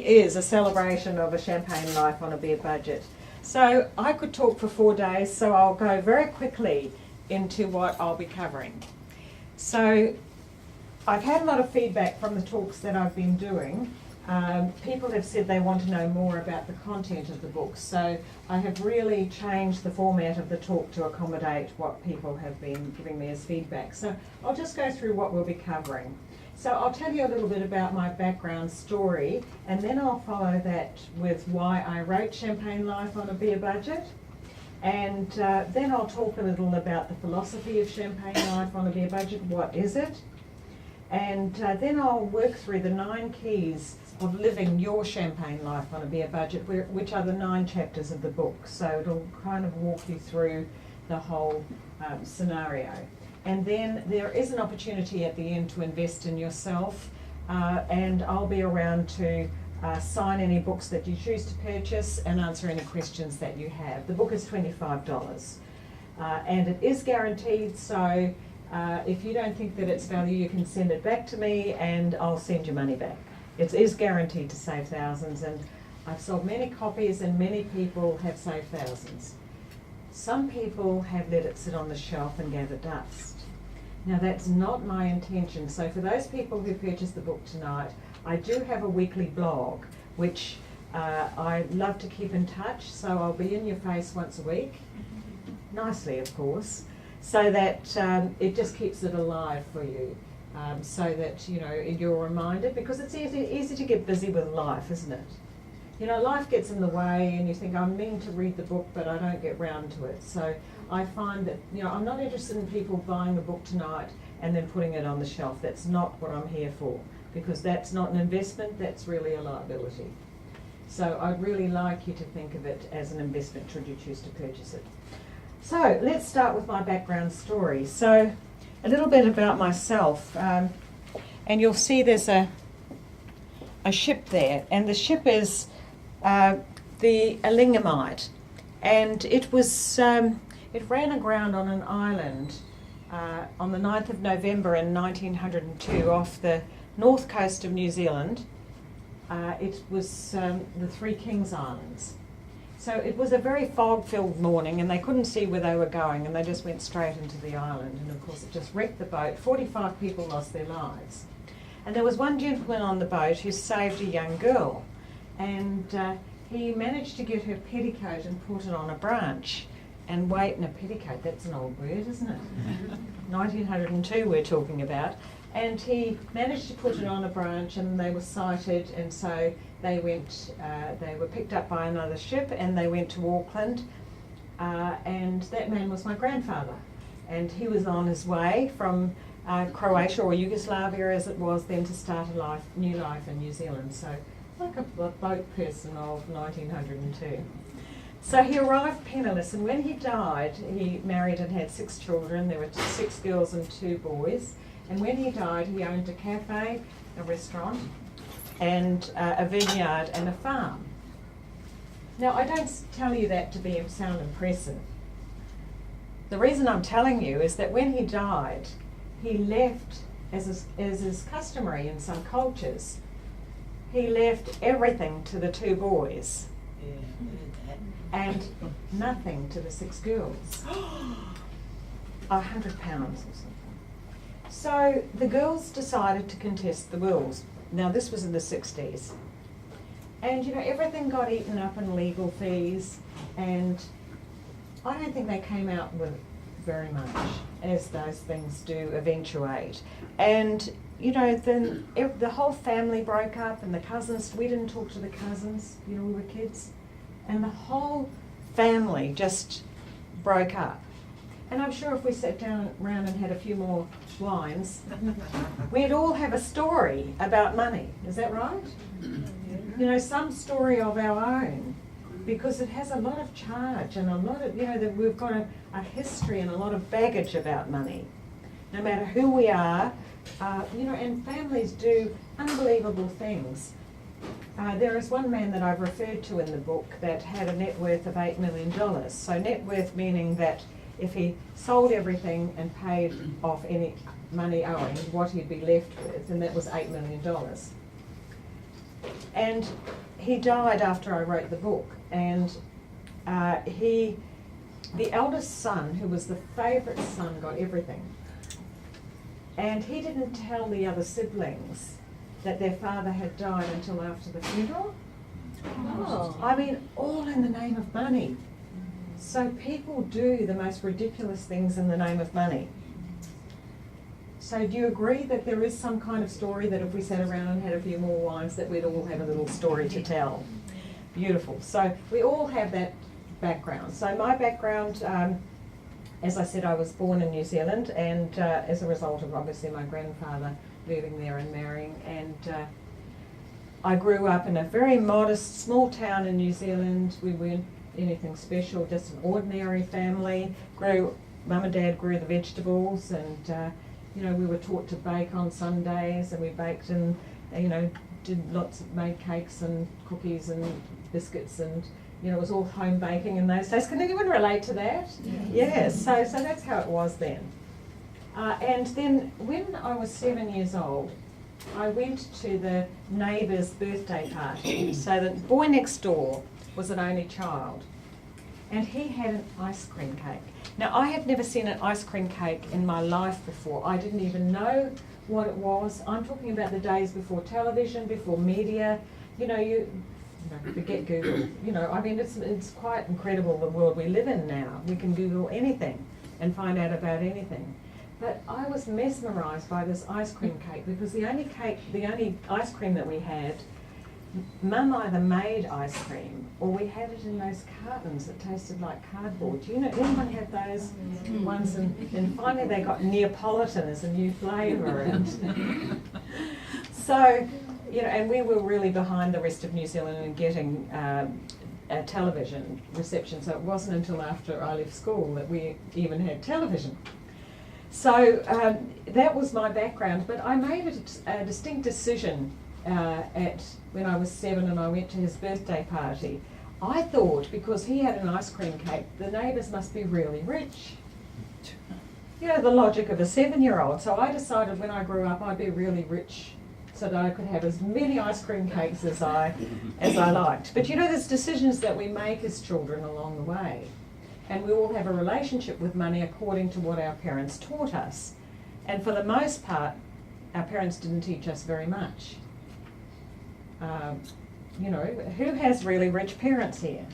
is a celebration of a champagne life on a beer budget. So I could talk for 4 days, so I'll go very quickly into what I'll be covering. So I've had a lot of feedback from the talks that I've been doing. People have said they want to know more about the content of the book, so I have really changed the format of the talk to accommodate what people have been giving me as feedback. So I'll just go through what we'll be covering. So I'll tell you a little bit about my background story, and then I'll follow that with why I wrote Champagne Life on a Beer Budget. And then I'll talk a little about the philosophy of Champagne Life on a Beer Budget. What is it? And then I'll work through the 9 keys of living your champagne life on a beer budget, which are the 9 chapters of the book. So it'll kind of walk you through the whole scenario. And then there is an opportunity at the end to invest in yourself, and I'll be around to sign any books that you choose to purchase and answer any questions that you have. The book is $25, and it is guaranteed, so if you don't think that it's value, you can send it back to me and I'll send your money back. It is guaranteed to save thousands, and I've sold many copies and many people have saved thousands. Some people have let it sit on the shelf and gather dust. Now that's not my intention. So for those people who purchased the book tonight, I do have a weekly blog, which I love to keep in touch, so I'll be in your face once a week, nicely of course, so that it just keeps it alive for you. So that you're reminded, because it's easy to get busy with life, isn't it? Life gets in the way and you think, I'm meaning to read the book but I don't get round to it. So I find that I'm not interested in people buying a book tonight and then putting it on the shelf. That's not what I'm here for, because that's not an investment, that's really a liability. So I'd really like you to think of it as an investment should you choose to purchase it. So let's start with my background story. So a little bit about myself, and you'll see there's a ship there, and the ship is the Allingamite, and it was it ran aground on an island on the 9th of November in 1902 off the north coast of New Zealand. It was the Three Kings Islands. So it was a very fog-filled morning and they couldn't see where they were going, and they just went straight into the island, and of course it just wrecked the boat. 45 people lost their lives. And there was one gentleman on the boat who saved a young girl, and he managed to get her petticoat and put it on a branch. And weight in a petticoat, that's an old word, isn't it? 1902 we're talking about. And he managed to put it on a branch, and they were sighted, and so they went, they were picked up by another ship and they went to Auckland, and that man was my grandfather, and he was on his way from Croatia, or Yugoslavia as it was then, to start a new life in New Zealand. So like a boat person of 1902. So he arrived penniless, and when he died, he married and had 6 children. There were 6 girls and 2 boys. And when he died, he owned a cafe, a restaurant, and a vineyard and a farm. Now, I don't tell you that to sound impressive. The reason I'm telling you is that when he died, he left, as is customary in some cultures, he left everything to the 2 boys and nothing to the 6 girls. £100 or something. So the girls decided to contest the wills. Now this was in the 60s. And everything got eaten up in legal fees, and I don't think they came out with very much, as those things do eventuate. And then the whole family broke up, and the cousins, we didn't talk to the cousins, we were kids, and the whole family just broke up. And I'm sure if we sat down around and had a few more wines, we'd all have a story about money. Is that right? Some story of our own, because it has a lot of charge and a lot of, that we've got a history and a lot of baggage about money. No matter who we are, and families do unbelievable things. There is one man that I've referred to in the book that had a net worth of $8 million. So net worth meaning that if he sold everything and paid off any money owing, what he'd be left with, and that was $8 million. And he died after I wrote the book, and the eldest son, who was the favourite son, got everything. And he didn't tell the other siblings that their father had died until after the funeral. Oh. I mean, all in the name of money. So people do the most ridiculous things in the name of money. So do you agree that there is some kind of story that if we sat around and had a few more wines that we'd all have a little story to tell? Beautiful. So we all have that background. So my background, as I said, I was born in New Zealand, and as a result of obviously my grandfather moving there and marrying, and I grew up in a very modest small town in New Zealand. We weren't anything special, just an ordinary family. Mum and Dad grew the vegetables, and we were taught to bake on Sundays, and we baked and made cakes and cookies and biscuits, and it was all home baking in those days. Can anyone relate to that? Yes. So that's how it was then. And then when I was 7 years old, I went to the neighbour's birthday party. So the boy next door was an only child, and he had an ice cream cake. Now, I had never seen an ice cream cake in my life before. I didn't even know what it was. I'm talking about the days before television, before media. Forget Google. It's quite incredible the world we live in now. We can Google anything and find out about anything. But I was mesmerised by this ice cream cake, because the only ice cream that we had, Mum either made ice cream or we had it in those cartons that tasted like cardboard. Do you know, anyone had those ones? And finally they got Neapolitan as a new flavour. And so, and we were really behind the rest of New Zealand in getting a television reception. So it wasn't until after I left school that we even had television. So that was my background, but I made a distinct decision when I was 7 and I went to his birthday party. I thought, because he had an ice cream cake, the neighbours must be really rich. The logic of a 7-year-old. So I decided when I grew up I'd be really rich, so that I could have as many ice cream cakes as I liked. But there's decisions that we make as children along the way. And we all have a relationship with money according to what our parents taught us. And for the most part, our parents didn't teach us very much. Who has really rich parents here?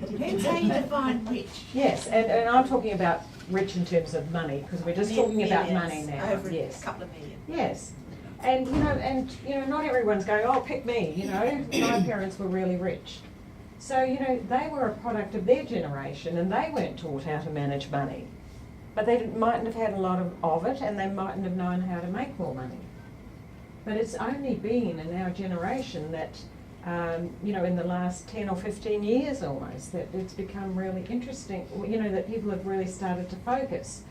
Depends how you define rich. Yes, and I'm talking about rich in terms of money, because we're just talking about money now. Over yes. a couple of million. Yes. And not everyone's going, oh, pick me, My parents were really rich. So, they were a product of their generation, and they weren't taught how to manage money. But they mightn't have had a lot of it, and they mightn't have known how to make more money. But it's only been in our generation that, in the last 10 or 15 years almost, that it's become really interesting, that people have really started to focus.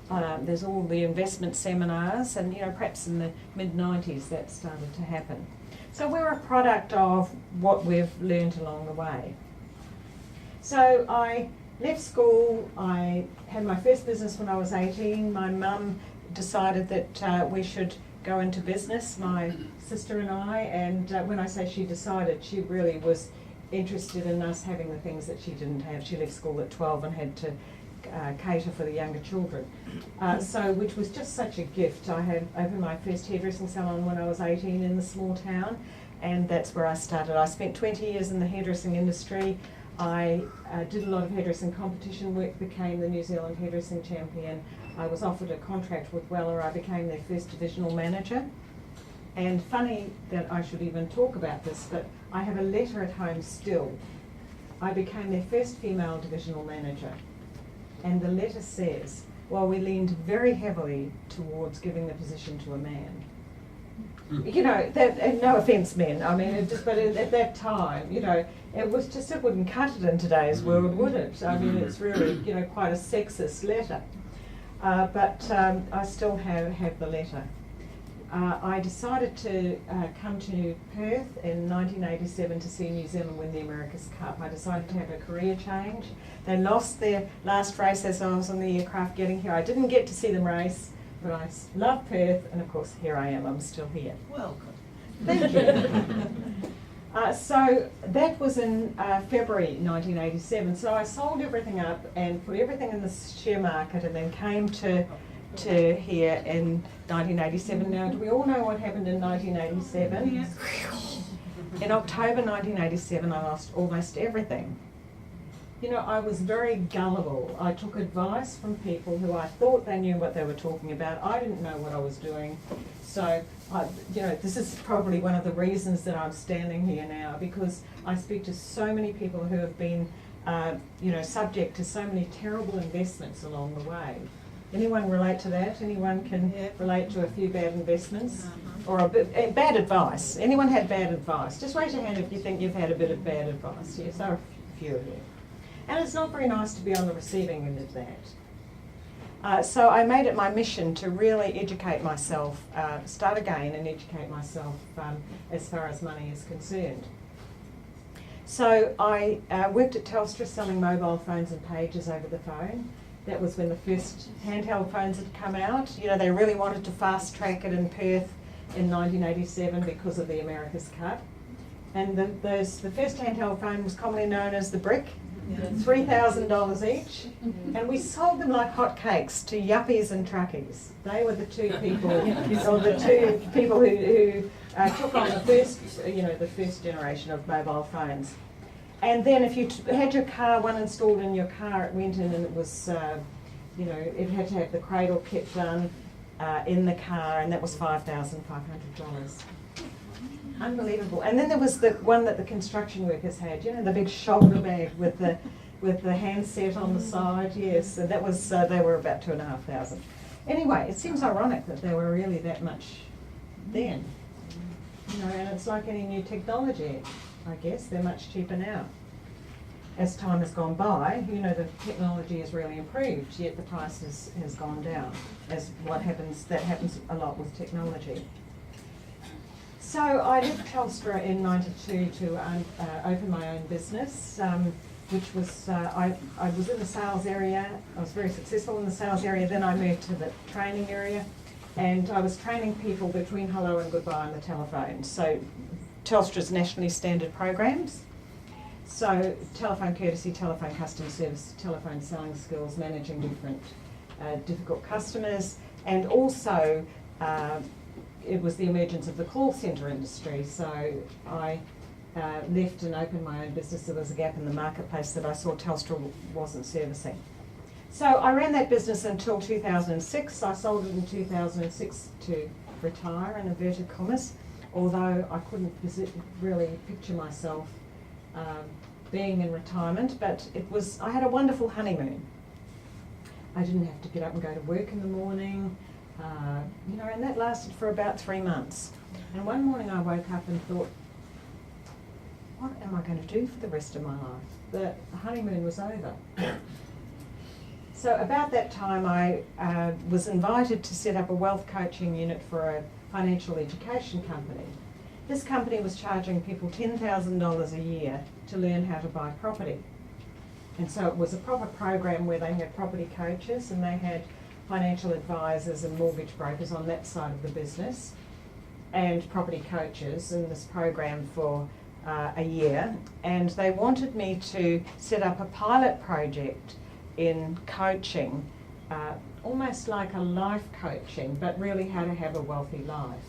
There's all the investment seminars, and, perhaps in the mid-90s that started to happen. So we're a product of what we've learned along the way. So I left school. I had my first business when I was 18. My mum decided that we should go into business, my sister and I, and when I say she decided, she really was interested in us having the things that she didn't have. She left school at 12 and had to cater for the younger children. Which was just such a gift. I had opened my first hairdressing salon when I was 18 in the small town, and that's where I started. I spent 20 years in the hairdressing industry. I did a lot of hairdressing competition work, became the New Zealand hairdressing champion. I was offered a contract with Weller. I became their first divisional manager. And funny that I should even talk about this, but I have a letter at home still. I became their first female divisional manager. And the letter says, well, we leaned very heavily towards giving the position to a man. And no offence, men. I mean, but at that time, it was just, it wouldn't cut it in today's world, would it? I mean, it's really, quite a sexist letter. But I still have the letter. I decided to come to Perth in 1987 to see New Zealand win the America's Cup. I decided to have a career change. They lost their last race as I was on the aircraft getting here. I didn't get to see them race, but I love Perth, and of course here I am, I'm still here. Welcome. Thank you. So that was in February 1987. So I sold everything up and put everything in the share market, and then came to here in 1987. Now, do we all know what happened in 1987? Yes. In October 1987, I lost almost everything. You know, I was very gullible. I took advice from people who I thought they knew what they were talking about. I didn't know what I was doing. So, this is probably one of the reasons that I'm standing here now, because I speak to so many people who have been, subject to so many terrible investments along the way. Anyone relate to that? Anyone can relate to a few bad investments? Or bad advice? Anyone had bad advice? Just raise your hand if you think you've had a bit of bad advice. Yes, there are a few of you. And it's not very nice to be on the receiving end of that. So I made it my mission to really educate myself, start again and educate myself as far as money is concerned. So I worked at Telstra selling mobile phones and pages over the phone. That was when the first handheld phones had come out. You know, they really wanted to fast track it in Perth in 1987 because of the America's Cup. And the first handheld phone was commonly known as the Brick. $3,000 each, and we sold them like hotcakes to yuppies and truckies. They were the two people, or the two people who took on the first generation of mobile phones. And then if you had your one installed in your car, it went in and it was, it had to have the cradle kit done in the car, and that was $5,500. Unbelievable. And then there was the one that the construction workers had, the big shoulder bag with the handset on the side. Yes, and that was they were about $2,500. Anyway, it seems ironic that they were really that much then. And it's like any new technology. I guess they're much cheaper now. As time has gone by, the technology has really improved, yet the price has gone down. That happens a lot with technology. So I left Telstra in '92 to open my own business, which was, I was in the sales area. I was very successful in the sales area. Then I moved to the training area, and I was training people between hello and goodbye on the telephone. So Telstra's nationally standard programs. So telephone courtesy, telephone customer service, telephone selling skills, managing difficult customers, and also it was the emergence of the call centre industry. So I left and opened my own business. There was a gap in the marketplace that I saw Telstra wasn't servicing. So I ran that business until 2006. I sold it in 2006 to retire, in inverted commas, although I couldn't really picture myself being in retirement, but I had a wonderful honeymoon. I didn't have to get up and go to work in the morning. And that lasted for about 3 months. And one morning I woke up and thought, what am I going to do for the rest of my life? The honeymoon was over. So about that time I was invited to set up a wealth coaching unit for a financial education company. This company was charging people $10,000 a year to learn how to buy property. And so it was a proper program where they had property coaches and they had financial advisors and mortgage brokers on that side of the business, and property coaches in this program for a year. And they wanted me to set up a pilot project in coaching, almost like a life coaching, but really how to have a wealthy life.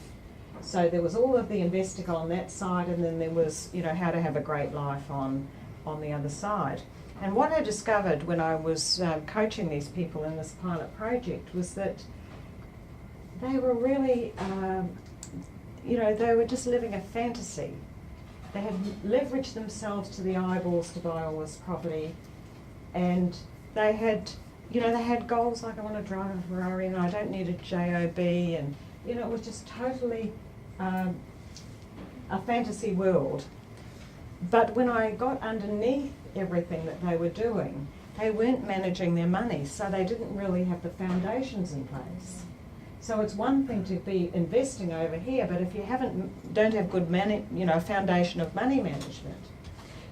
So there was all of the investing on that side, and then there was, how to have a great life on the other side. And what I discovered when I was coaching these people in this pilot project was that they were really, they were just living a fantasy. They had leveraged themselves to the eyeballs to buy all this property, and they had, they had goals like, I want to drive a Ferrari and I don't need a JOB, and, it was just totally a fantasy world. But when I got underneath everything that they were doing, they weren't managing their money, so they didn't really have the foundations in place. So it's one thing to be investing over here, but if you don't have good foundation of money management.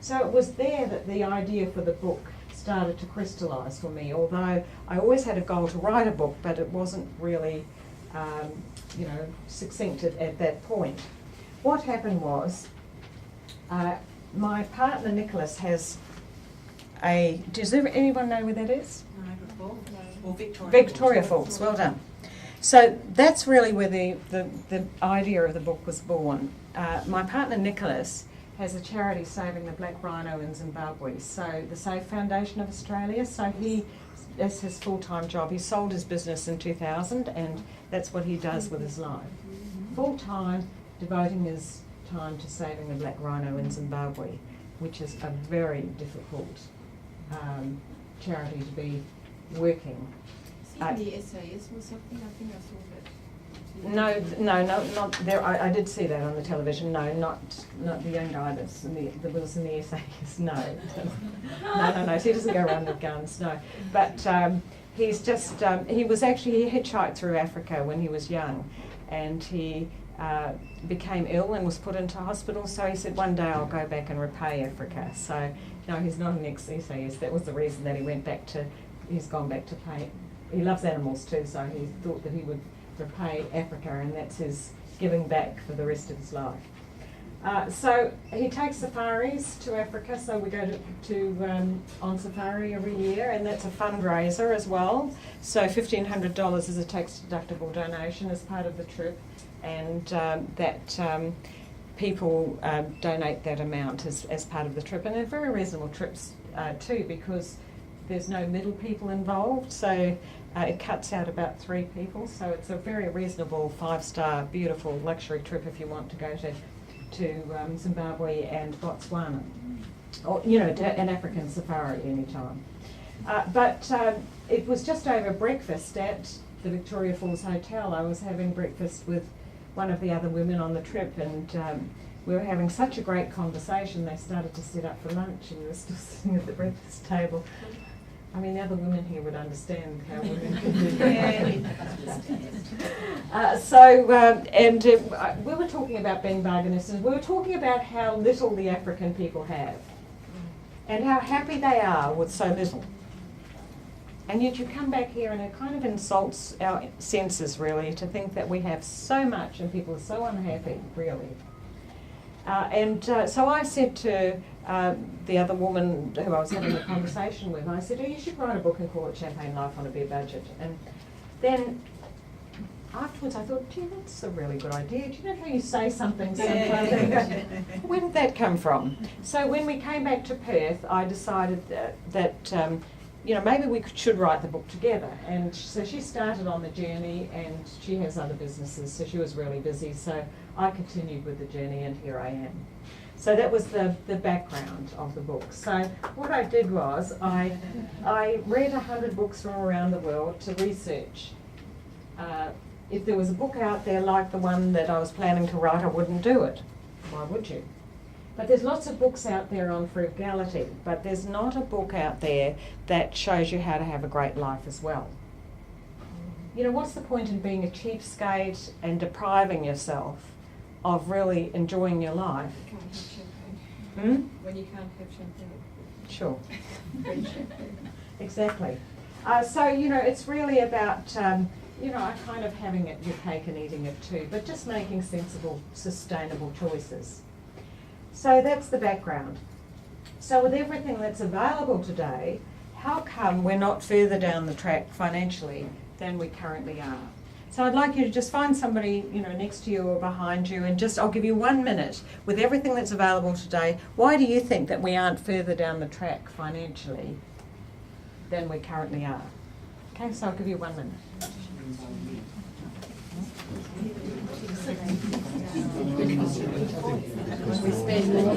So it was there that the idea for the book started to crystallise for me, although I always had a goal to write a book, but it wasn't really succinct at that point. what happened was, my partner Nicholas has does anyone know where that is? Or Victoria. Victoria Falls, well done. So that's really where the idea of the book was born. My partner Nicholas has a charity saving the black rhino in Zimbabwe, so the Safe Foundation of Australia. So that's his full-time job. He sold his business in 2000 and that's what he does with his life. Full-time, devoting his time to saving the black rhino in Zimbabwe, which is a very difficult charity to be working. The essays or something, I think I saw that. No, not there. I did see that on the television. No, not the young guy that was in the essays. No, no. He doesn't go around with guns. No, but he's just he hitchhiked through Africa when he was young, and he became ill and was put into hospital. So he said, one day I'll go back and repay Africa. So no, he's not an ex-essayist. That was the reason that he went back to. He's gone back to pay. He loves animals too, so he thought that he would repay Africa, and that's his giving back for the rest of his life. So he takes safaris to Africa, so we go on safari every year, and that's a fundraiser as well. So $1,500 is a tax-deductible donation as part of the trip, and people donate that amount as part of the trip. And they're very reasonable trips too, because there's no middle people involved, so it cuts out about 3 people, so it's a very reasonable 5-star, beautiful luxury trip if you want to go to Zimbabwe and Botswana, or to an African safari anytime. But it was just over breakfast at the Victoria Falls Hotel. I was having breakfast with one of the other women on the trip, and we were having such a great conversation. They started to set up for lunch, and we were still sitting at the breakfast table. I mean, the other women here would understand how women can do that. We were talking about being bargainists. We were talking about how little the African people have and how happy they are with so little. And yet you come back here and it kind of insults our senses, really, to think that we have so much and people are so unhappy, really. So I said to the other woman who I was having a conversation with, I said, you should write a book and call it Champagne Life on a Bare Budget. And then afterwards I thought, gee, that's a really good idea. Do you know how you say something sometimes? Where did that come from? So when we came back to Perth, I decided that maybe we should write the book together. And so she started on the journey, and she has other businesses, so she was really busy. So I continued with the journey, and here I am. So that was the background of the book. So what I did was I read 100 books from around the world to research. If there was a book out there like the one that I was planning to write, I wouldn't do it. Why would you? But there's lots of books out there on frugality, but there's not a book out there that shows you how to have a great life as well. What's the point in being a cheapskate and depriving yourself of really enjoying your life? You can't have champagne. When you can't have champagne. Sure. Exactly. It's really about, kind of having your cake and eating it too, but just making sensible, sustainable choices. So that's the background. So with everything that's available today, how come we're not further down the track financially than we currently are? So I'd like you to just find somebody, next to you or behind you, and I'll give you 1 minute with everything that's available today. Why do you think that we aren't further down the track financially than we currently are? Okay, so I'll give you 1 minute. We spend more.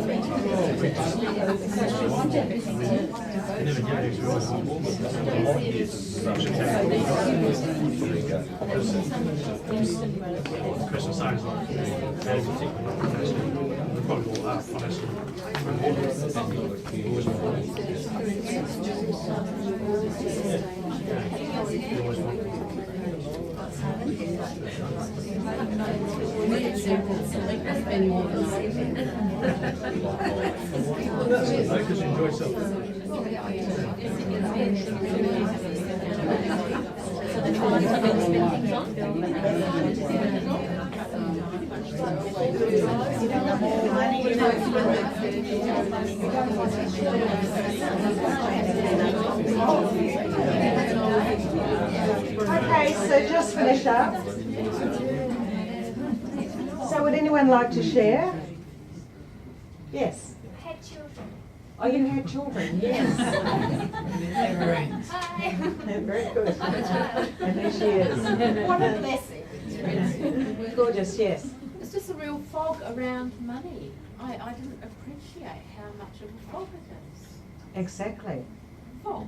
Christmas songs like probably all that, honestly. Spend more than Because you enjoy something. Okay, so just finish up. So would anyone like to share? Yes. Had children. Oh, you had children, yes. Hi. Very good. And there she is. What a blessing. Gorgeous, yes. It's just a real fog around money. I didn't appreciate how much of a fog it is. Exactly. Fog.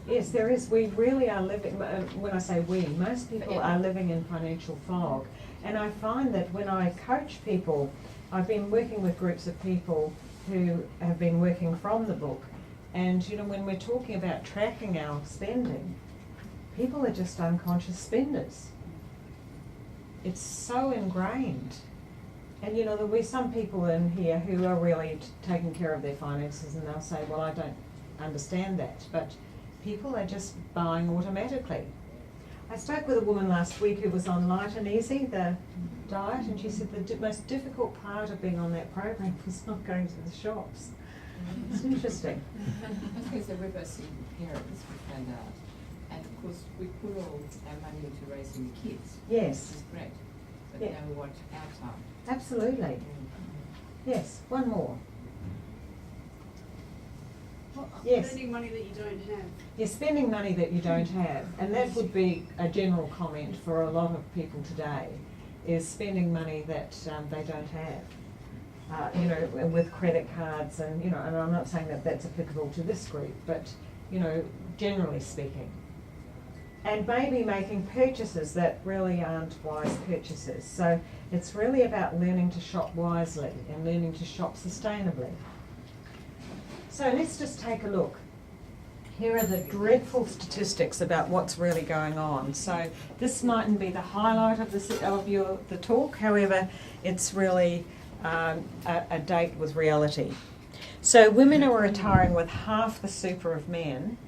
Yes, there is. We really are living, when I say we, most people are living in financial fog. And I find that when I coach people, I've been working with groups of people who have been working from the book. And, you know, when we're talking about tracking our spending, people are just unconscious spenders. It's so ingrained. And, you know, there'll be some people in here who are really taking care of their finances and they'll say, well, I don't understand that. But people are just buying automatically. I spoke with a woman last week who was on Light and Easy, the diet, and she said the most difficult part of being on that program was not going to the shops. It's interesting. Because we're both single parents, we found out. And of course, we put all our money into raising the kids. Yes. Which is great. But Yeah. now we want our time. Absolutely. Yes, one more. Yes. Spending money that you don't have. You're spending money that you don't have, and that would be a general comment for a lot of people today, is spending money that they don't have. You know, with credit cards and, you know, and I'm not saying that that's applicable to this group, but, you know, generally speaking. And maybe making purchases that really aren't wise purchases. So it's really about learning to shop wisely and learning to shop sustainably. So let's just take a look. Here are the dreadful statistics about what's really going on. So this mightn't be the highlight of the talk, however, it's really a date with reality. So women are retiring with half the super of men,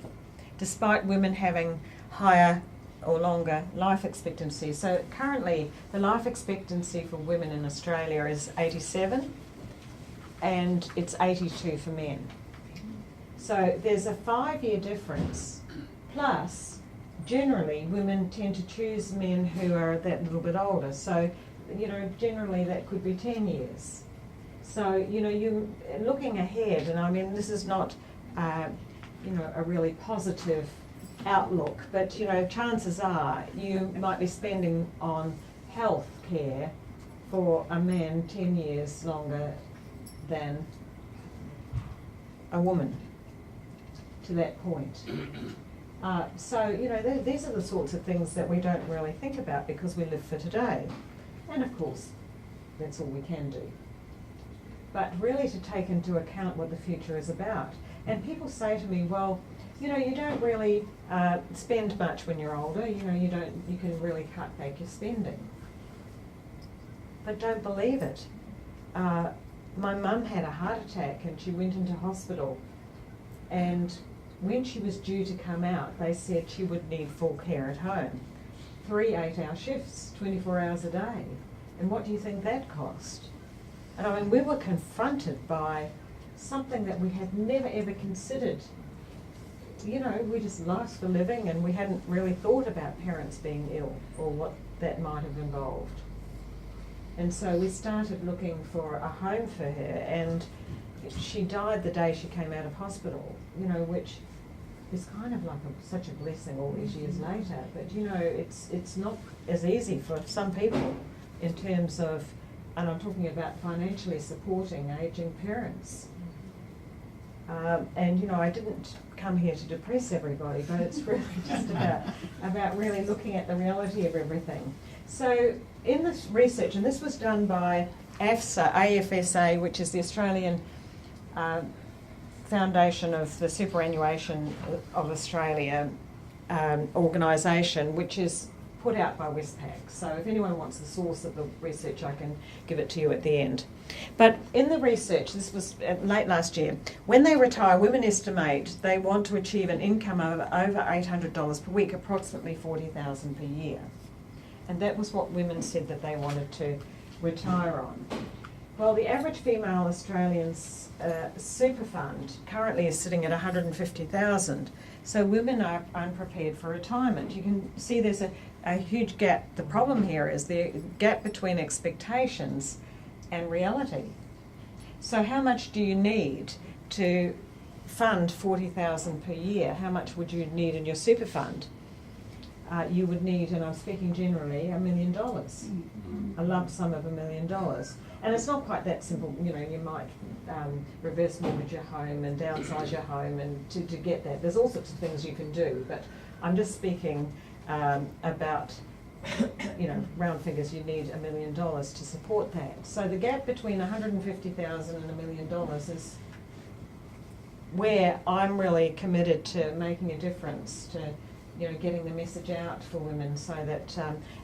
despite women having higher or longer life expectancy. So currently the life expectancy for women in Australia is 87 and it's 82 for men. So there's a 5-year difference, plus generally women tend to choose men who are that little bit older. So, you know, generally that could be 10 years. So, you know, you're looking ahead, and I mean, this is not, you know, a really positive outlook, but, you know, chances are you might be spending on health care for a man 10 years longer than a woman to that point. So, you know, these are the sorts of things that we don't really think about because we live for today. And of course, that's all we can do. But really to take into account what the future is about. And people say to me, well, you know, you don't really spend much when you're older, you know, you can really cut back your spending. But don't believe it. My mum had a heart attack and she went into hospital, and when she was due to come out, they said she would need full care at home. 3 8-hour shifts, 24 hours a day. And what do you think that cost? And I mean, we were confronted by something that we had never ever considered. You know, we just life's for living, and we hadn't really thought about parents being ill or what that might have involved. And so we started looking for a home for her, and she died the day she came out of hospital, you know, which is kind of like such a blessing all these years later. But, you know, it's not as easy for some people in terms of, and I'm talking about financially supporting ageing parents. And, you know, I didn't come here to depress everybody, but it's really just about really looking at the reality of everything. So in this research, and this was done by AFSA, which is the Australian Foundation of the Superannuation of Australia organisation, which is put out by Westpac. So if anyone wants the source of the research, I can give it to you at the end. But in the research, this was late last year, when they retire, women estimate they want to achieve an income of over $800 per week, approximately $40,000 per year. And that was what women said that they wanted to retire on. Well, the average female Australian's super fund currently is sitting at 150,000. So women are unprepared for retirement. You can see there's a huge gap. The problem here is the gap between expectations and reality. So how much do you need to fund 40,000 per year? How much would you need in your super fund? You would need, and I'm speaking generally, $1 million, a lump sum of $1 million. And it's not quite that simple. You know, you might reverse mortgage your home and downsize your home and to get that. There's all sorts of things you can do, but I'm just speaking about, you know, round figures, you need $1 million to support that. So the gap between 150,000 and $1 million is where I'm really committed to making a difference, to, you know, getting the message out for women so that,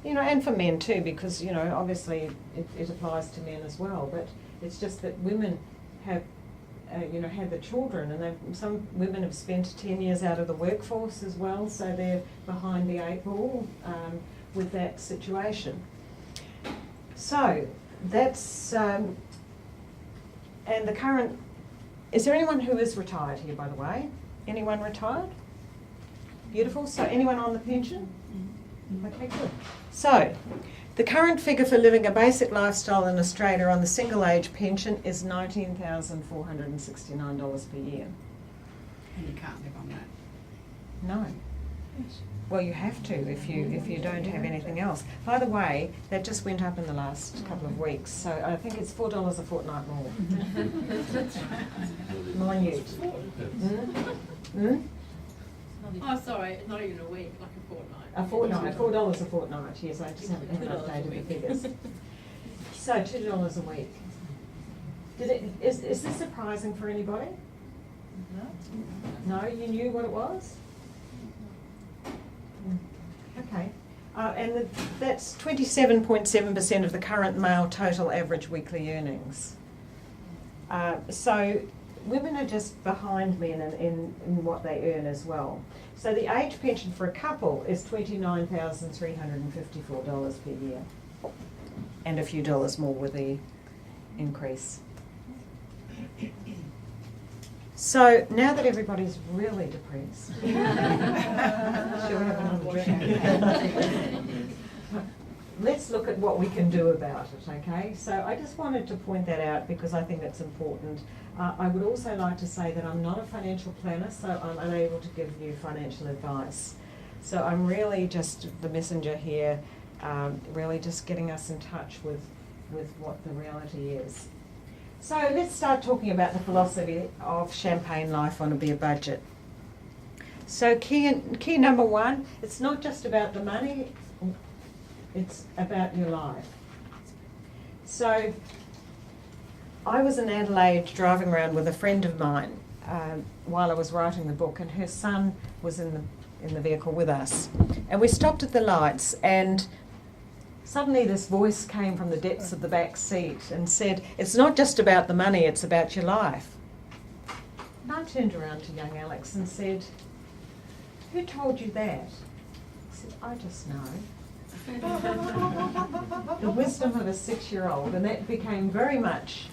you know, and for men too, because, you know, obviously it applies to men as well, but it's just that women have, you know, had the children, and some women have spent 10 years out of the workforce as well, so they're behind the 8 ball with that situation. So that's, and the current, is there anyone who is retired here, by the way? Anyone retired? Beautiful. So anyone on the pension? Okay, good. So the current figure for living a basic lifestyle in Australia on the single age pension is $19,469 per year. And you can't live on that. No. Well, you have to if you don't have anything else. By the way, that just went up in the last couple of weeks, so I think it's $4 a fortnight more. Minute. Oh, sorry, not even a week, like a fortnight. A fortnight, $4 a fortnight, yes, I just haven't updated the figures. So $2 a week. Is this surprising for anybody? No, you knew what it was? Okay. And that's 27.7% of the current male total average weekly earnings. So women are just behind men in what they earn as well. So the age pension for a couple is $29,354 per year, and a few dollars more with the increase. So now that everybody's really depressed, shall we have another drink? Let's look at what we can do about it, okay? So I just wanted to point that out because I think it's important. I would also like to say that I'm not a financial planner, so I'm unable to give you financial advice. So I'm really just the messenger here, really just getting us in touch with what the reality is. So let's start talking about the philosophy of champagne life on a beer budget. So key number one, it's not just about the money, it's about your life. So I was in Adelaide driving around with a friend of mine while I was writing the book, and her son was in the vehicle with us. And we stopped at the lights, and suddenly this voice came from the depths of the back seat and said, "It's not just about the money, it's about your life." And I turned around to young Alex and said, "Who told you that?" He said, "I just know." The wisdom of a 6-year-old, and that became very much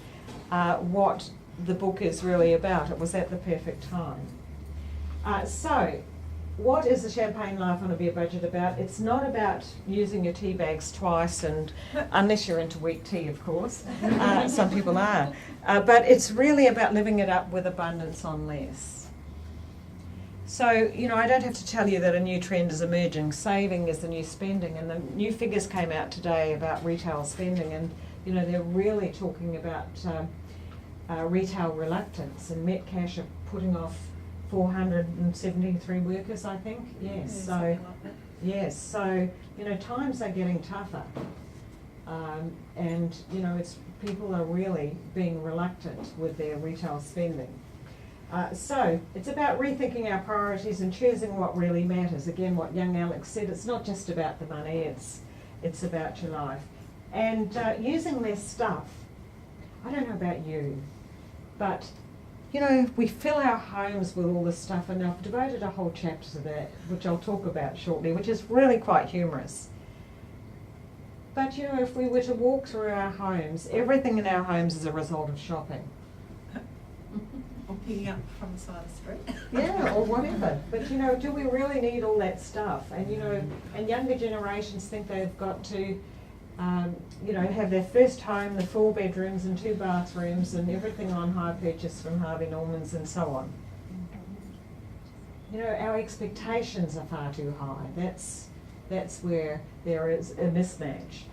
what the book is really about. It was at the perfect time. So, what is the Champagne Life on a Beer Budget about? It's not about using your tea bags twice, and unless you're into weak tea, of course. Some people are. But it's really about living it up with abundance on less. So, you know, I don't have to tell you that a new trend is emerging. Saving is the new spending, and the new figures came out today about retail spending, and, you know, they're really talking about retail reluctance, and Metcash are putting off 473 workers, I think. Yes, so like that. yes, so, you know, times are getting tougher, and, you know, people are really being reluctant with their retail spending. So it's about rethinking our priorities and choosing what really matters. Again, what young Alex said, it's not just about the money, it's about your life. And using less stuff. I don't know about you, but, you know, we fill our homes with all this stuff, and I've devoted a whole chapter to that, which I'll talk about shortly, which is really quite humorous. But you know, if we were to walk through our homes, everything in our homes is a result of shopping. Or picking up from the side of the street. Yeah, or whatever. But you know, do we really need all that stuff? And you know, and younger generations think they've got to, you know, have their first home, the 4 bedrooms and 2 bathrooms and everything on hire purchase from Harvey Normans and so on. You know, our expectations are far too high. That's where there is a mismatch.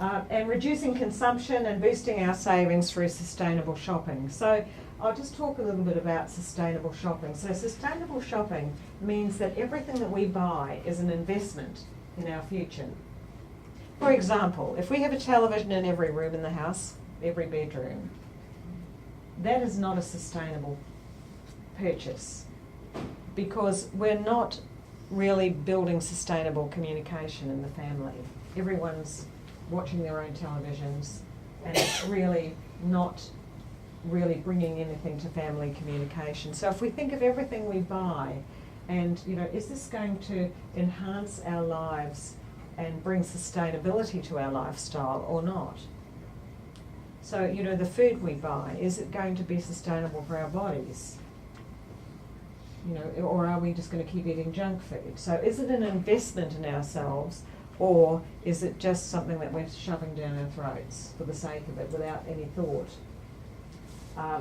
And reducing consumption and boosting our savings through sustainable shopping. So I'll just talk a little bit about sustainable shopping. So sustainable shopping means that everything that we buy is an investment in our future. For example, if we have a television in every room in the house, every bedroom, that is not a sustainable purchase because we're not really building sustainable communication in the family. Everyone's watching their own televisions and it's really not really bringing anything to family communication. So if we think of everything we buy and, you know, is this going to enhance our lives and bring sustainability to our lifestyle or not? So, you know, the food we buy, is it going to be sustainable for our bodies? You know, or are we just going to keep eating junk food? So is it an investment in ourselves or is it just something that we're shoving down our throats for the sake of it without any thought?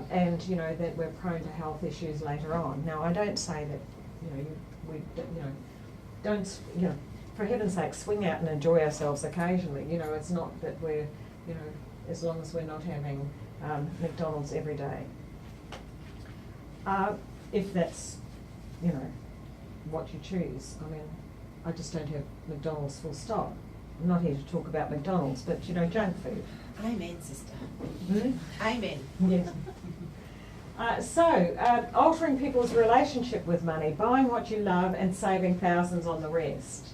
And you know that we're prone to health issues later on. Now I don't say that don't for heaven's sake swing out and enjoy ourselves occasionally. You know, it's not that we're, you know, as long as we're not having McDonald's every day. If that's, you know, what you choose. I mean, I just don't have McDonald's full stop. I'm not here to talk about McDonald's, but you know, junk food. Amen, sister. Hmm? Amen. Yes. So, altering people's relationship with money, buying what you love and saving thousands on the rest.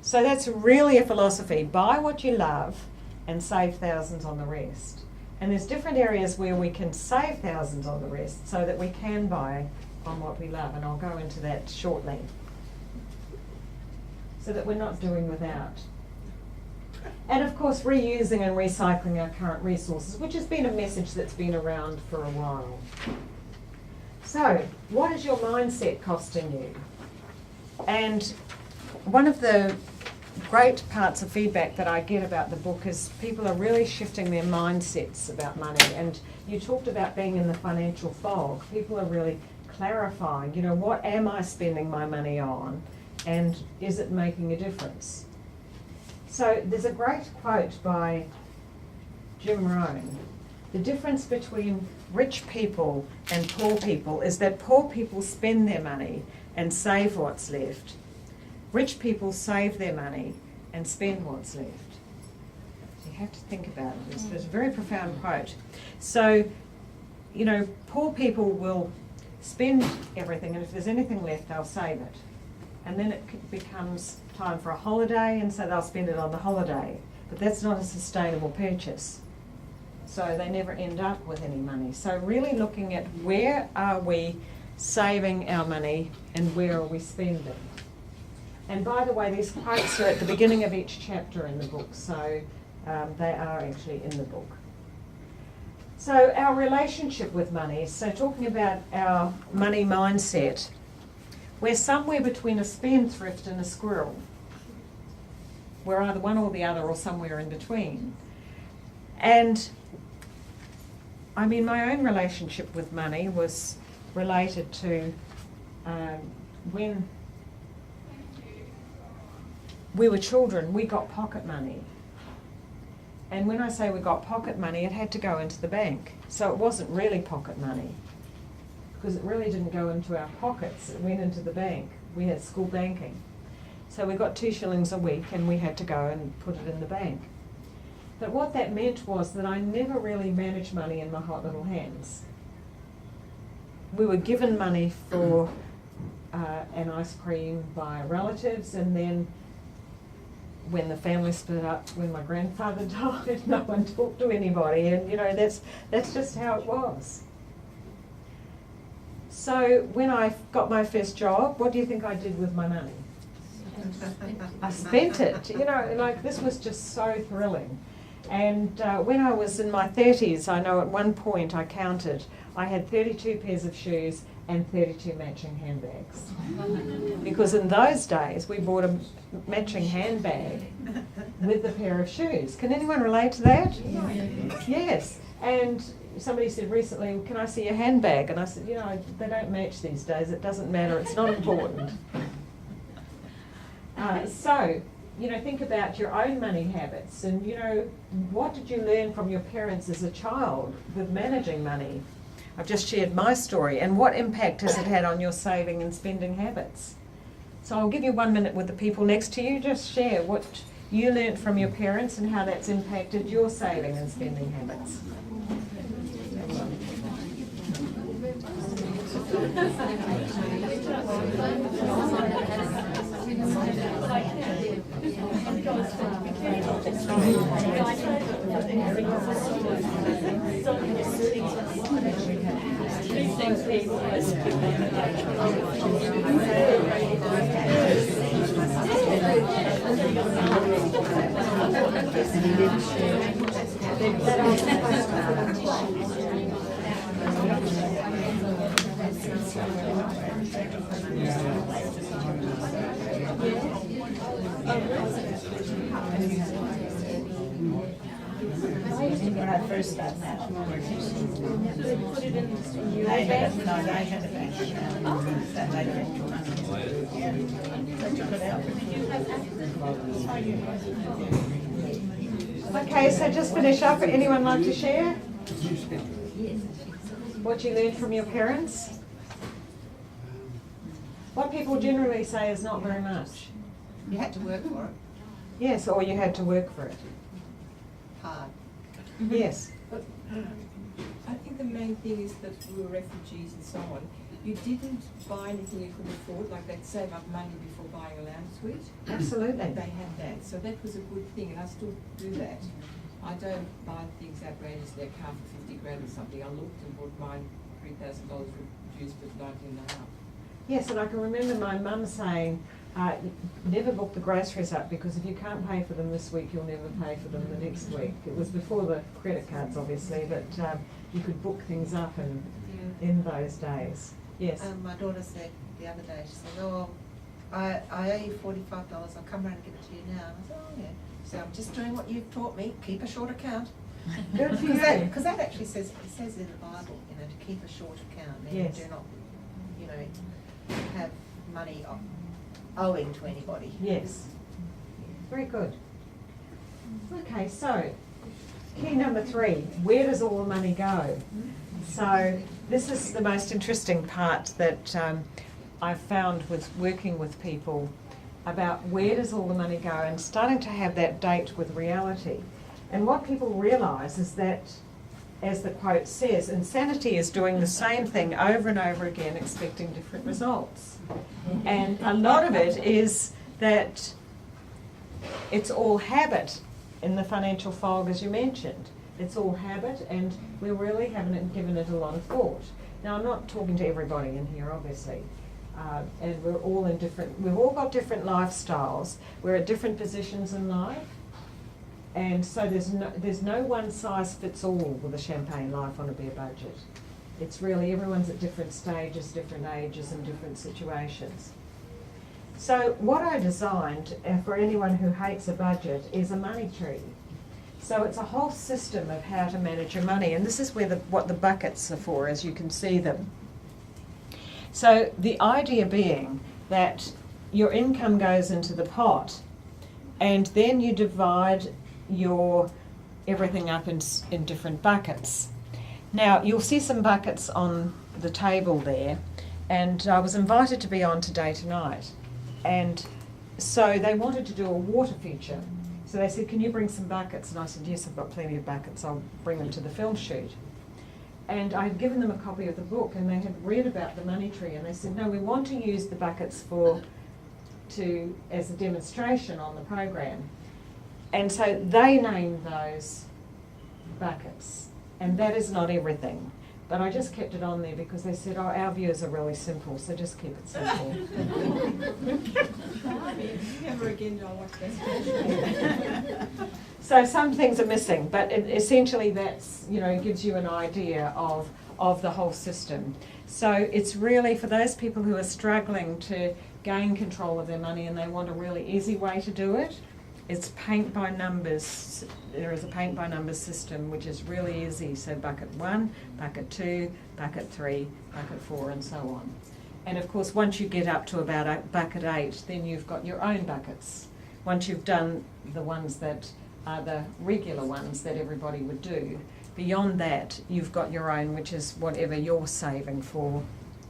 So that's really a philosophy. Buy what you love and save thousands on the rest. And there's different areas where we can save thousands on the rest so that we can buy on what we love. And I'll go into that shortly. So that we're not doing without. And of course, reusing and recycling our current resources, which has been a message that's been around for a while. So, what is your mindset costing you? And one of the great parts of feedback that I get about the book is people are really shifting their mindsets about money. And you talked about being in the financial fog. People are really clarifying, you know, what am I spending my money on? And is it making a difference? So there's a great quote by Jim Rohn. The difference between rich people and poor people is that poor people spend their money and save what's left. Rich people save their money and spend what's left. You have to think about it. It's a very profound quote. So, you know, poor people will spend everything, and if there's anything left, they'll save it. And then it becomes time for a holiday, and so they'll spend it on the holiday. But that's not a sustainable purchase. So they never end up with any money. So really looking at where are we saving our money and where are we spending. And by the way, these quotes are at the beginning of each chapter in the book, so they are actually in the book. So our relationship with money, so talking about our money mindset, we're somewhere between a spendthrift and a squirrel. We're either one or the other or somewhere in between. And I mean, my own relationship with money was related to when we were children, we got pocket money. And when I say we got pocket money, it had to go into the bank. So it wasn't really pocket money, because it really didn't go into our pockets. It went into the bank. We had school banking. So we got 2 shillings a week and we had to go and put it in the bank. But what that meant was that I never really managed money in my hot little hands. We were given money for an ice cream by relatives, and then when the family split up, when my grandfather died, no one talked to anybody, and you know, that's just how it was. So when I got my first job, what do you think I did with my money? I spent it. You know, like this was just so thrilling. And when I was in my 30s, I know at one point I counted, I had 32 pairs of shoes and 32 matching handbags. Because in those days, we bought a matching handbag with a pair of shoes. Can anyone relate to that? Yes. And somebody said recently, can I see your handbag? And I said, you know, they don't match these days. It doesn't matter. It's not important. So, you know, think about your own money habits and, you know, what did you learn from your parents as a child with managing money? I've just shared my story, and what impact has it had on your saving and spending habits? So I'll give you 1 minute with the people next to you. Just share what you learnt from your parents and how that's impacted your saving and spending habits. When I first started that. I had a bank account that I didn't run. I took it out. Okay, so just finish up. Anyone like to share what you learned from your parents? What people generally say is not very much. You had to work for it, Yes, or you had to work for it. hard. Yes. I think the main thing is that we were refugees and so on. You didn't buy anything you couldn't afford, like they'd save up money before buying a lounge suite. Absolutely. They had that, so that was a good thing, and I still do that. I don't buy things outrageously, a car for 50 grand or something. I looked and bought mine $3,000 reduced at 19.5. Yes, and I can remember my mum saying, never book the groceries up because if you can't pay for them this week, you'll never pay for them the next week. It was before the credit cards, obviously, but you could book things up in those days. Yes. My daughter said the other day, she said, oh, I owe you $45, I'll come round and give it to you now. And I said, oh yeah. So I'm just doing what you've taught me, keep a short account. Good for you. Because that actually says, it says in the Bible, you know, to keep a short account. Meaning Yes. do not, you know, have money owing to anybody. Yes. Very good. Okay, so key number 3, where does all the money go? So this is the most interesting part that I've found with working with people about where does all the money go and starting to have that date with reality. And what people realise is that, as the quote says, insanity is doing the same thing over and over again expecting different results. And a lot of it is that it's all habit in the financial fog, as you mentioned. It's all habit, and we really haven't given it a lot of thought. Now, I'm not talking to everybody in here, obviously, and we're all in different, we've all got different lifestyles. We're at different positions in life, and so there's no one size fits all with a champagne life on a bare budget. It's really everyone's at different stages, different ages, and different situations. So what I designed for anyone who hates a budget is a money tree. So it's a whole system of how to manage your money, and this is where what the buckets are for, as you can see them. So the idea being that your income goes into the pot, and then you divide your everything up in different buckets. Now you'll see some buckets on the table there, and I was invited to be on Today Tonight, and so they wanted to do a water feature. So they said, can you bring some buckets? And I said, yes, I've got plenty of buckets. I'll bring them to the film shoot. And I had given them a copy of the book, and they had read about the money tree, and they said, no, we want to use the buckets as a demonstration on the program. And so they named those buckets. And that is not everything. But I just kept it on there because they said, oh, our views are really simple, so just keep it simple. Never again do I watch that. So some things are missing, but essentially that's, gives you an idea of the whole system. So it's really for those people who are struggling to gain control of their money and they want a really easy way to do it. It's paint by numbers. There is a paint by numbers system which is really easy. So bucket 1, bucket 2, bucket 3, bucket 4 and so on. And of course once you get up to about bucket 8 then you've got your own buckets. Once you've done the ones that are the regular ones that everybody would do. Beyond that you've got your own, which is whatever you're saving for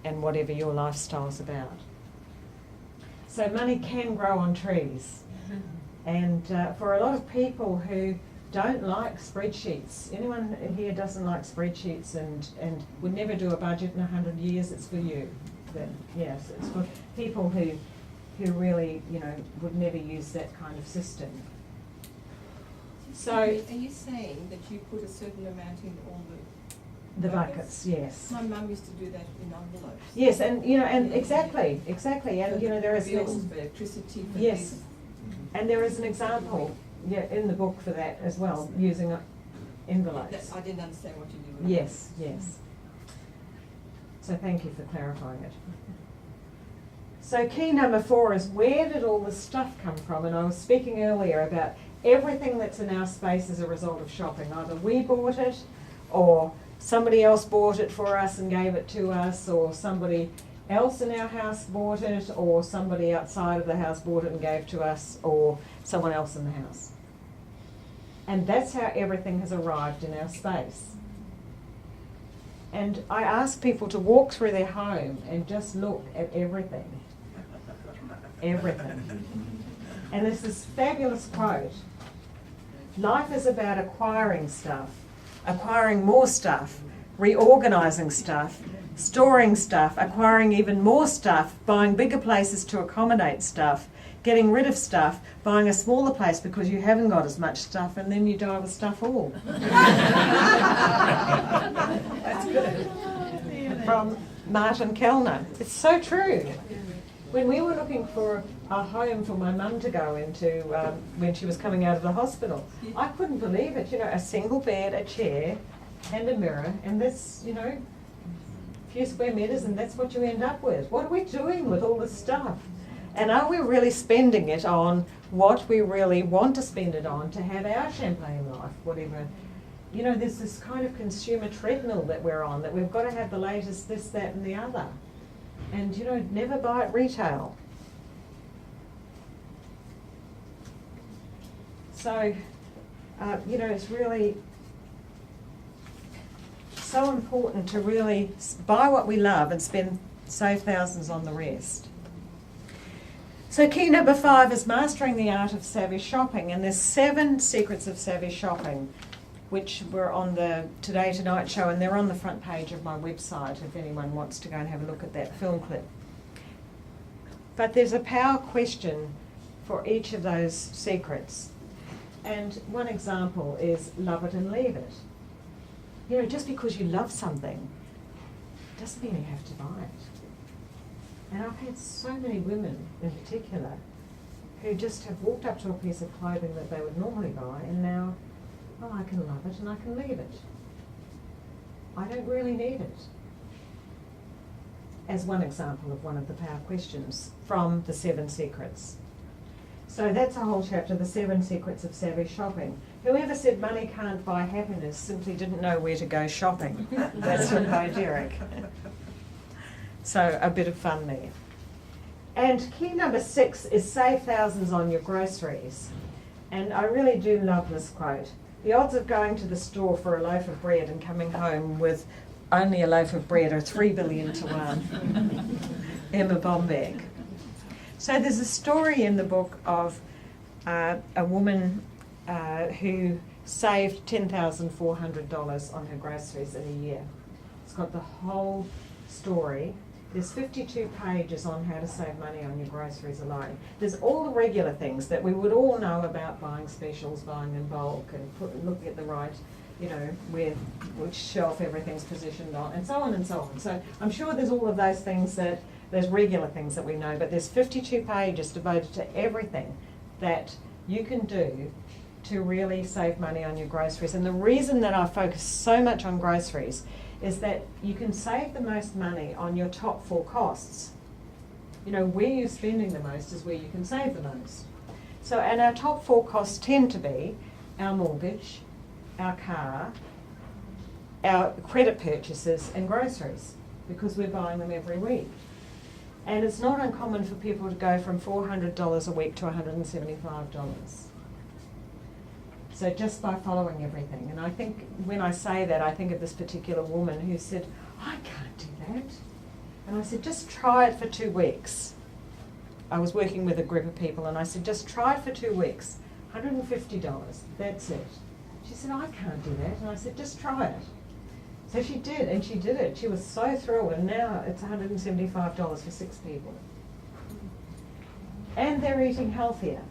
and whatever your lifestyle's about. So money can grow on trees. And for a lot of people who don't like spreadsheets, anyone here doesn't like spreadsheets and would never do a budget in 100 years, it's for you. Then, yes, it's for people who really, would never use that kind of system. So, are you saying that you put a certain amount in all the buckets, yes. My mum used to do that in envelopes. Yes, and and exactly, and there is bills for electricity. For yes. this. And there is an example, in the book for that as well, using envelopes. I didn't understand what you did with Yes, yes. So thank you for clarifying it. So key number 4 is, where did all this stuff come from? And I was speaking earlier about everything that's in our space as a result of shopping. Either we bought it, or somebody else bought it for us and gave it to us, or somebody else in our house bought it, or somebody outside of the house bought it and gave to us, or someone else in the house. And that's how everything has arrived in our space. And I ask people to walk through their home and just look at everything. Everything. And there's this fabulous quote. Life is about acquiring stuff, acquiring more stuff, reorganising stuff, storing stuff, acquiring even more stuff, buying bigger places to accommodate stuff, getting rid of stuff, buying a smaller place because you haven't got as much stuff, and then you die with stuff all. That's good. From Martin Kellner. It's so true. When we were looking for a home for my mum to go into when she was coming out of the hospital, I couldn't believe it. A single bed, a chair, and a mirror, and that's, few square metres, and that's what you end up with. What are we doing with all this stuff? And are we really spending it on what we really want to spend it on to have our champagne life, whatever? There's this kind of consumer treadmill that we're on, that we've got to have the latest this, that and the other. And, never buy at retail. So, it's really so important to really buy what we love and save thousands on the rest. So key number 5 is mastering the art of savvy shopping, and there's 7 secrets of savvy shopping, which were on the Today Tonight show, and they're on the front page of my website if anyone wants to go and have a look at that film clip. But there's a power question for each of those secrets. And one example is love it and leave it. Just because you love something doesn't mean you have to buy it. And I've had so many women in particular who just have walked up to a piece of clothing that they would normally buy and now, I can love it and I can leave it. I don't really need it. As one example of one of the power questions from the 7 secrets. So that's a whole chapter, the 7 secrets of savvy shopping. Whoever said money can't buy happiness simply didn't know where to go shopping. That's from by Derek. So a bit of fun there. And key number 6 is save thousands on your groceries. And I really do love this quote. The odds of going to the store for a loaf of bread and coming home with only a loaf of bread are 3 billion to 1. Emma Bombeck. So there's a story in the book of a woman who saved $10,400 on her groceries in a year. It's got the whole story. There's 52 pages on how to save money on your groceries alone. There's all the regular things that we would all know about, buying specials, buying in bulk, and looking at the right you know, which shelf everything's positioned on, and so on and so on. So I'm sure there's all of those things there's regular things that we know, but there's 52 pages devoted to everything that you can do to really save money on your groceries. And the reason that I focus so much on groceries is that you can save the most money on your top 4 costs. You know, where you're spending the most is where you can save the most. So, and our top 4 costs tend to be our mortgage, our car, our credit purchases and groceries, because we're buying them every week. And it's not uncommon for people to go from $400 a week to $175. So just by following everything. And I think when I say that, I think of this particular woman who said, I can't do that. And I said, just try it for 2 weeks. I was working with a group of people and I said, just try it for 2 weeks. $150, that's it. She said, I can't do that. And I said, just try it. So she did, and she did it. She was so thrilled, and now it's $175 for 6 people. And they're eating healthier.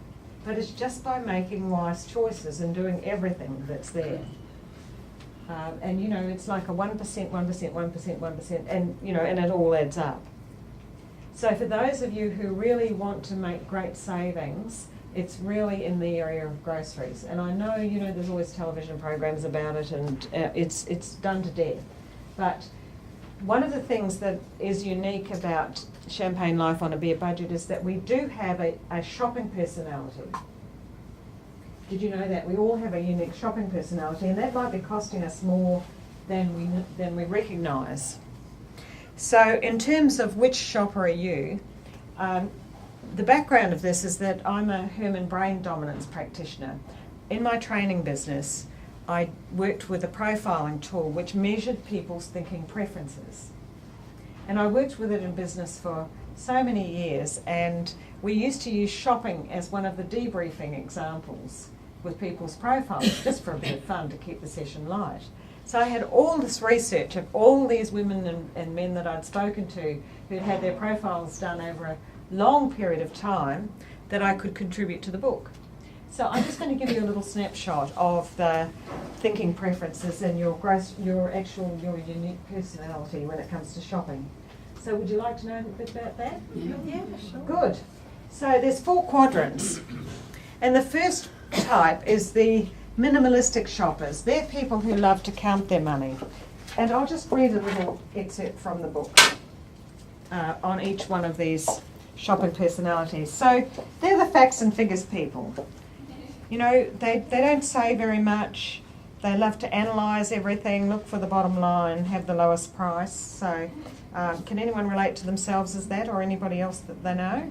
But it's just by making wise choices and doing everything that's there. And you know, it's like a 1%, 1%, 1%, 1%, and you know, and it all adds up. So for those of you who really want to make great savings, it's really in the area of groceries. And I know, you know, there's always television programs about it, and it's done to death. But one of the things that is unique about Champagne Life on a Bare Budget is that we do have a shopping personality. Did you know that? We all have a unique shopping personality, and that might be costing us more than we recognise. So in terms of which shopper are you, the background of this is that I'm a Herman brain dominance practitioner. In my training business, I worked with a profiling tool which measured people's thinking preferences. And I worked with it in business for so many years, and we used to use shopping as one of the debriefing examples with people's profiles, just for a bit of fun to keep the session light. So I had all this research of all these women and men that I'd spoken to who'd had their profiles done over a long period of time that I could contribute to the book. So I'm just going to give you a little snapshot of the thinking preferences and your unique personality when it comes to shopping. So would you like to know a bit about that? Yeah, sure. Good. So there's 4 quadrants. And the first type is the minimalistic shoppers. They're people who love to count their money. And I'll just read a little excerpt from the book on each one of these shopping personalities. So they're the facts and figures people. You know, they don't say very much. They love to analyse everything, look for the bottom line, have the lowest price. So can anyone relate to themselves as that, or anybody else that they know?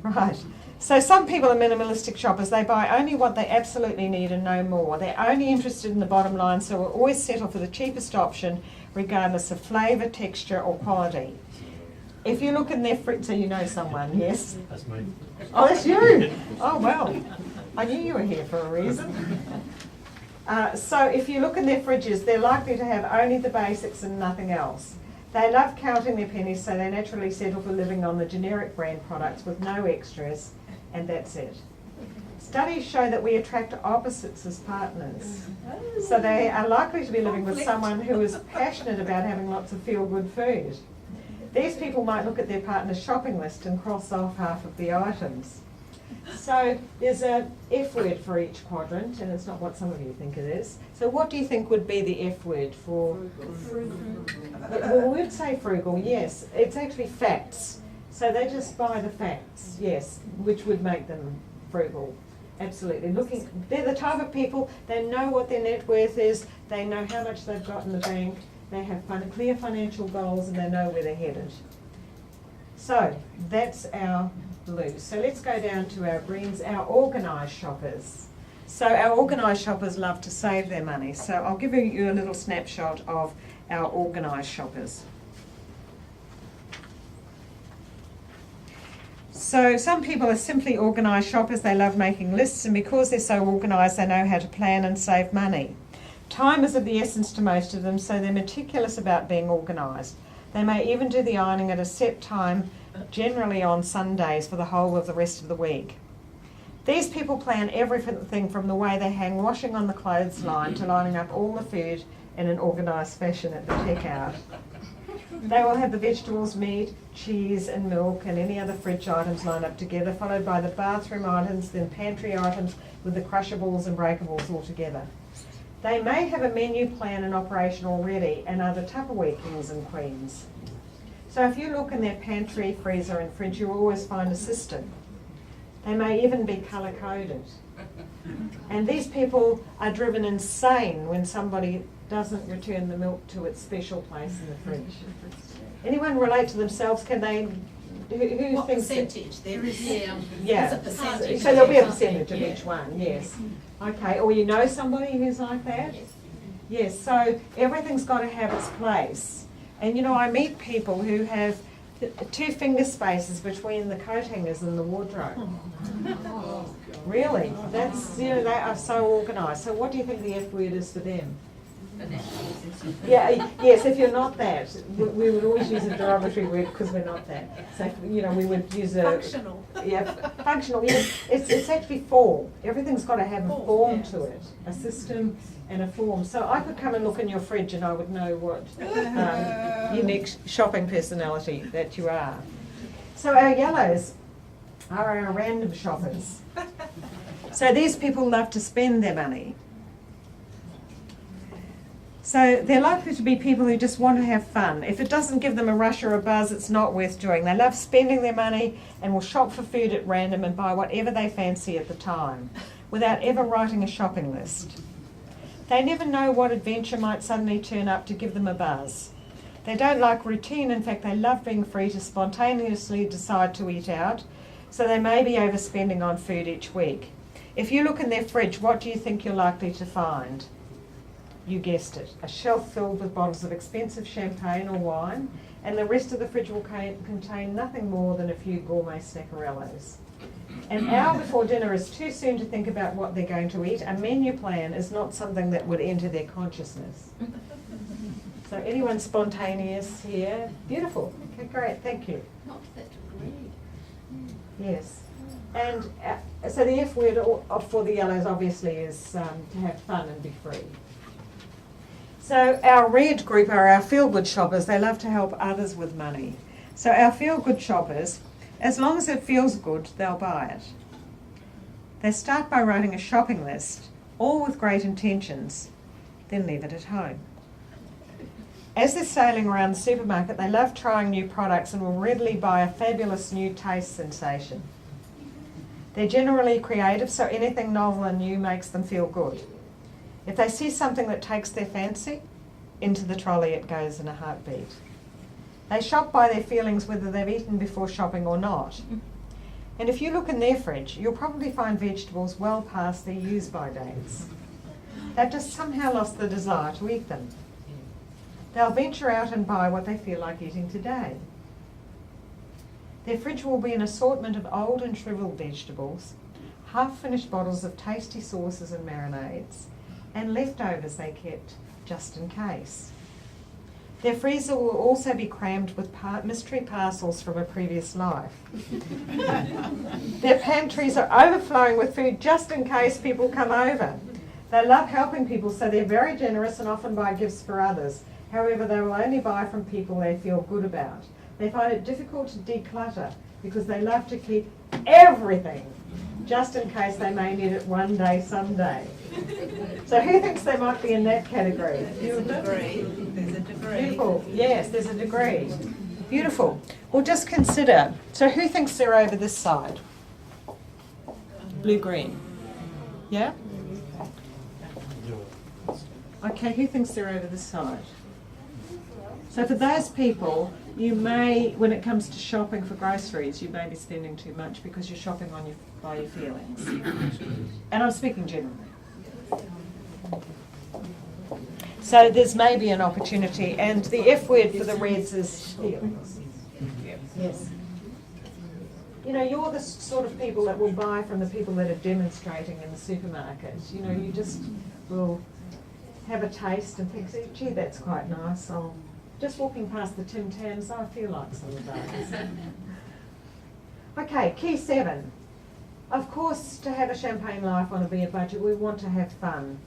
Right. So some people are minimalistic shoppers. They buy only what they absolutely need and no more. They're only interested in the bottom line, so will always settle for the cheapest option regardless of flavour, texture or quality. If you look in their fridge, so you know someone, yes? That's me. Oh, that's you. Oh, well, I knew you were here for a reason. So if you look in their fridges, they're likely to have only the basics and nothing else. They love counting their pennies, so they naturally settle for living on the generic brand products with no extras, and that's it. Studies show that we attract opposites as partners. So they are likely to be living with someone who is passionate about having lots of feel-good food. These people might look at their partner's shopping list and cross off half of the items. So there's a F word for each quadrant, and it's not what some of you think it is. So what do you think would be the F word for? Frugal. Well, we'd say frugal, yes. It's actually facts. So they just buy the facts, yes, which would make them frugal. Absolutely. They're the type of people, they know what their net worth is, they know how much they've got in the bank, they have clear financial goals, and they know where they're headed. So that's our blues. So let's go down to our greens, our organised shoppers. So our organised shoppers love to save their money. So I'll give you a little snapshot of our organised shoppers. So some people are simply organised shoppers. They love making lists, and because they're so organised, they know how to plan and save money. Time is of the essence to most of them, so they're meticulous about being organised. They may even do the ironing at a set time, generally on Sundays, for the whole of the rest of the week. These people plan everything from the way they hang washing on the clothesline to lining up all the food in an organised fashion at the checkout. They will have the vegetables, meat, cheese and milk and any other fridge items lined up together, followed by the bathroom items, then pantry items with the crushables and breakables all together. They may have a menu plan in operation already and are the Tupperware kings and queens. So if you look in their pantry, freezer and fridge, you'll always find a system. They may even be colour-coded. And these people are driven insane when somebody doesn't return the milk to its special place in the fridge. Anyone relate to themselves? Can they? Who What thinks that- percentage there is? Yeah. There's a percentage. So there'll be a percentage of Yeah. each one. Yes. Okay. Or you know somebody who's like that? Yes. So everything's got to have its place. And you know, I meet people who have 2 finger spaces between the coat hangers and the wardrobe. Really? That's, you know, they are so organised. So what do you think the F word is for them? Yeah, yes, if you're not that, we would always use a derogatory word because we're not that. So, you know, we would use a... Functional. Yeah, functional. Yeah, it's actually form. Everything's got to have a form to it, a system and a form. So I could come and look in your fridge and I would know what unique shopping personality that you are. So our yellows are our random shoppers. So these people love to spend their money. So they're likely to be people who just want to have fun. If it doesn't give them a rush or a buzz, it's not worth doing. They love spending their money and will shop for food at random and buy whatever they fancy at the time, without ever writing a shopping list. They never know what adventure might suddenly turn up to give them a buzz. They don't like routine. In fact, they love being free to spontaneously decide to eat out, so they may be overspending on food each week. If you look in their fridge, what do you think you're likely to find? You guessed it, a shelf filled with bottles of expensive champagne or wine, and the rest of the fridge will contain nothing more than a few gourmet snackerellos. An hour before dinner is too soon to think about what they're going to eat. A menu plan is not something that would enter their consciousness. So anyone spontaneous here? Beautiful. Okay, great, thank you. Not to that degree. Yes. And so the F word for the yellows obviously is to have fun and be free. So our red group are our feel-good shoppers. They love to help others with money. So our feel-good shoppers, as long as it feels good, they'll buy it. They start by writing a shopping list, all with great intentions, then leave it at home. As they're sailing around the supermarket, they love trying new products and will readily buy a fabulous new taste sensation. They're generally creative, so anything novel and new makes them feel good. If they see something that takes their fancy, into the trolley it goes in a heartbeat. They shop by their feelings whether they've eaten before shopping or not. And if you look in their fridge, you'll probably find vegetables well past their use-by dates. They've just somehow lost the desire to eat them. They'll venture out and buy what they feel like eating today. Their fridge will be an assortment of old and shriveled vegetables, half-finished bottles of tasty sauces and marinades, and leftovers they kept just in case. Their freezer will also be crammed with mystery parcels from a previous life. Their pantries are overflowing with food just in case people come over. They love helping people, so they're very generous and often buy gifts for others. However, they will only buy from people they feel good about. They find it difficult to declutter because they love to keep everything just in case they may need it one day, someday. So who thinks they might be in that category? There's a degree. There's a degree. Beautiful. Yes, there's a degree. Beautiful. Well, just consider. So who thinks they're over this side? Blue-green. Yeah? Okay, who thinks they're over this side? So for those people, you may, when it comes to shopping for groceries, you may be spending too much because you're shopping by your feelings. And I'm speaking generally. So there's maybe an opportunity, and the F word for the reds is feelings. Yes. You know, you're the sort of people that will buy from the people that are demonstrating in the supermarket. You know, you just will have a taste and think, gee, that's quite nice. I'll just walking past the Tim Tams, I feel like some of those. Okay, key 7. Of course, to have a champagne life on a beer budget, we want to have fun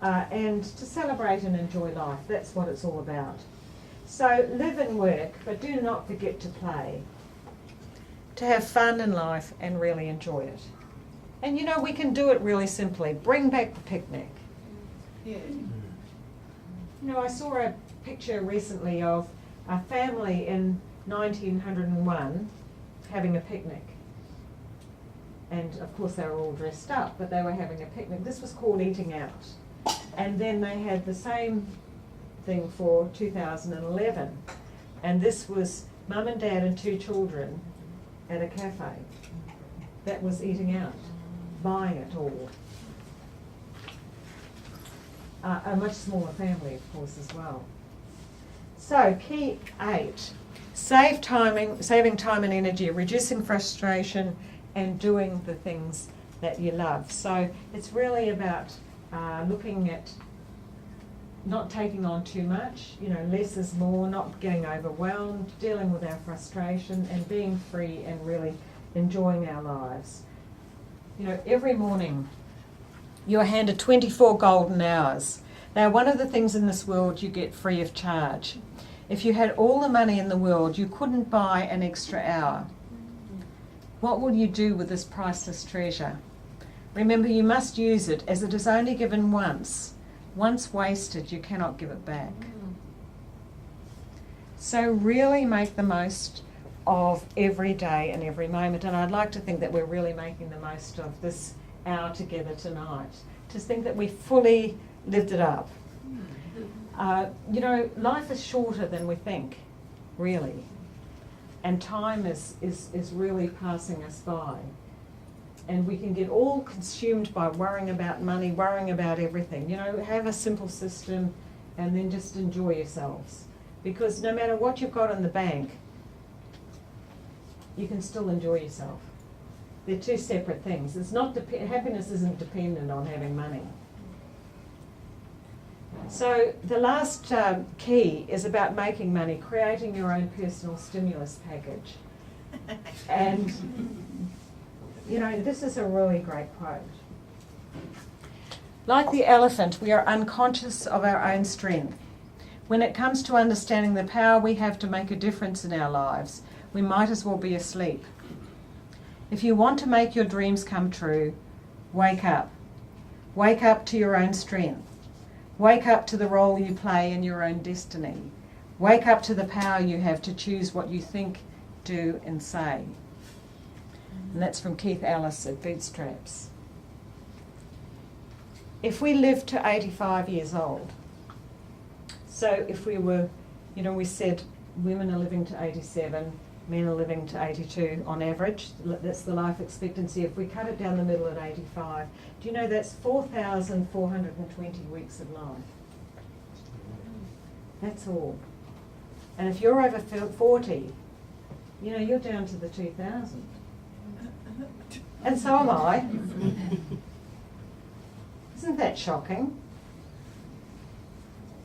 and to celebrate and enjoy life. That's what it's all about. So live and work, but do not forget to play. To have fun in life and really enjoy it. And you know, we can do it really simply. Bring back the picnic. Yeah. You know, I saw a picture recently of a family in 1901 having a picnic. And of course they were all dressed up, but they were having a picnic. This was called eating out. And then they had the same thing for 2011. And this was mum and dad and 2 children at a cafe. That was eating out, buying it all. A much smaller family, of course, as well. So, key 8, saving time and energy, reducing frustration, and doing the things that you love. So, it's really about looking at not taking on too much, you know, less is more, not getting overwhelmed, dealing with our frustration, and being free and really enjoying our lives. You know, every morning you're handed 24 golden hours. Now, one of the things in this world you get free of charge. If you had all the money in the world, you couldn't buy an extra hour. What will you do with this priceless treasure? Remember, you must use it, as it is only given once. Once wasted, you cannot give it back. So really make the most of every day and every moment. And I'd like to think that we're really making the most of this hour together tonight. To think that we fully lived it up. You know, life is shorter than we think, really. And time is really passing us by. And we can get all consumed by worrying about money, worrying about everything. You know, have a simple system and then just enjoy yourselves. Because no matter what you've got in the bank, you can still enjoy yourself. They're 2 separate things. It's not happiness isn't dependent on having money. So the last key is about making money, creating your own personal stimulus package. And you know, this is a really great quote. Like the elephant, we are unconscious of our own strength. When it comes to understanding the power we have to make a difference in our lives, we might as well be asleep. If you want to make your dreams come true, wake up. Wake up to your own strength. Wake up to the role you play in your own destiny. Wake up to the power you have to choose what you think, do, and say. And that's from Keith Ellis at Bootstraps. If we live to 85 years old, so if we were, you know, we said women are living to 87, men are living to 82 on average, that's the life expectancy. If we cut it down the middle at 85, do you know that's 4,420 weeks of life? That's all. And if you're over 40, you know, you're down to the 2,000. And so am I. Isn't that shocking?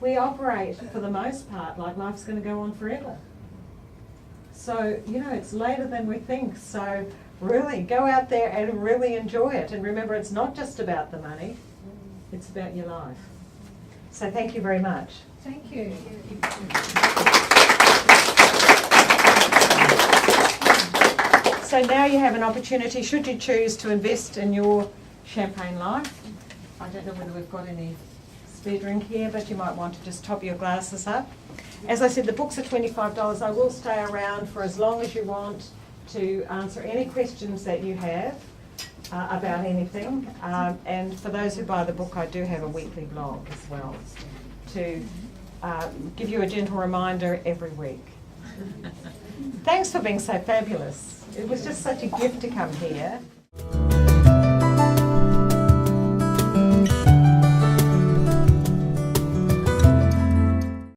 We operate, for the most part, like life's going to go on forever. So, you know, it's later than we think. So really go out there and really enjoy it. And remember, it's not just about the money, it's about your life. So thank you very much. Thank you. So now you have an opportunity, should you choose to invest in your champagne life. I don't know whether we've got any spare drink here, but you might want to just top your glasses up. As I said, the books are $25. I will stay around for as long as you want to answer any questions that you have about anything. And for those who buy the book, I do have a weekly blog as well to give you a gentle reminder every week. Thanks for being so fabulous. It was just such a gift to come here.